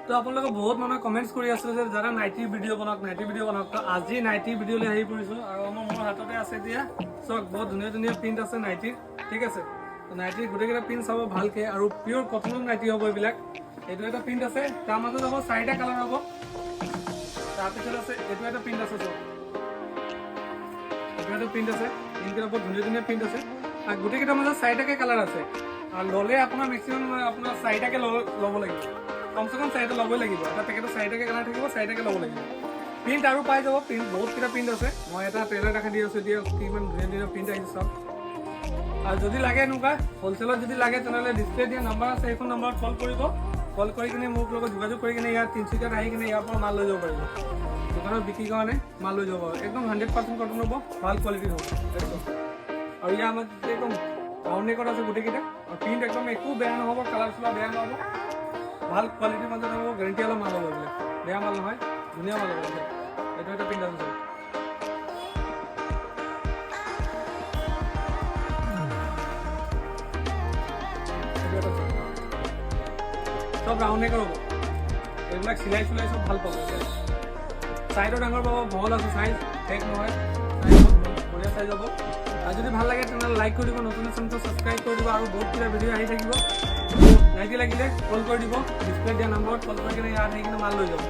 তো আপোনালোকে বহুত মানুহে কমেন্টছ কৰি আছে যে যাৰা নাইটি ভিডিও বনাওক তো আজি নাইটি ভিডিও লৈ আহি পৰিছো আৰু মোৰ হাততে আছে এতিয়া চক বহুত ধুনীয়া ধুনীয়া প্ৰিন্ট আছে নাইটিৰ ঠিক আছে তো নাইটিৰ গোটেইকেইটা প্ৰিন্ট চাব ভালকে আৰু পিওৰ কটনৰ নাইটি হ'ব এইবিলাক এইটো এটা প্ৰিন্ট আছে তাৰ মাজত হ'ব চাৰিটা কালাৰ হ'ব তাৰপিছত আছে এইটো এটা প্ৰিন্ট আছে চক এইটো এটা প্ৰিন্ট আছে ইনকেইটা বহুত ধুনীয়া ধুনীয়া প্ৰিন্ট আছে আৰু গোটেইকেইটাৰ মাজত চাৰিটাকে কালাৰ আছে আৰু ল'লে আপোনাৰ মেক্সিমাম আপোনাৰ চাৰিটাকে ল'ব লাগিব কমসে কম চাৰিটা ল'বই লাগিব এটা পেকেটত চাৰিটাকে কালাৰ থাকিব চাৰিটাকে ল'ব লাগিব প্ৰিন্ট আৰু পাই যাব প্ৰিন্ট বহুত কেইটা প্ৰিন্ট আছে মই এটা ট্ৰেইলাৰ দেখা দি আছো এতিয়া কিমান ধুনীয়া ধুনীয়া প্ৰিন্ট আহিছে সব আৰু যদি লাগে এনেকুৱা হোলচেলত যদি লাগে তেনেহ'লে ডিসপ্লে দিয়া নাম্বাৰ আছে এইখন নাম্বাৰত কল কৰি কিনে মোৰ লগত যোগাযোগ কৰি কিনে ইয়াত তিনিচুকীয়াত আহি কিনে ইয়াৰ পৰা মাল লৈ যাব পাৰিব দোকানত বিক্ৰী কাৰণে মাল লৈ যাব একদম 100% কটন হ'ব ভাল কোৱালিটিৰ হ'ব আৰু ইয়াৰ আমাৰ একদম ৰাউণ্ড নেকত আছে গোটেইকেইটা আৰু প্ৰিন্ট একদম একো বেয়া নহ'ব কালাৰ চুলাৰ বেয়া নহ'ব ভাল কোৱালিটিৰ মাজত হ'ব গেৰাণ্টি অলপ মাল হ'ব এইবিলাক বেয়া মাল নহয় ধুনীয়া মাল হ'ব এইটো এটা প্ৰিন্ট আছে সব ৰাউণ্ড নেকৰ হ'ব এইবিলাক চিলাই সব ভাল পাব চাইডৰ ডাঙৰ পাব বহল আছে চাইজ ঠেক নহয় বঢ়িয়া চাইজ হ'ব আৰু যদি ভাল লাগে তেনেহ'লে লাইক কৰি দিব নতুন চেনেলটো ছাবস্ক্ৰাইব কৰি দিব আৰু বহুত কিটা ভিডিঅ' আহি থাকিব নাইটি লাগিলে কল কৰি দিব ডিসপ্লে দিয়া নম্বৰত কল কৰি কিনে ইয়াত আহি কিনে মাল লৈ যাব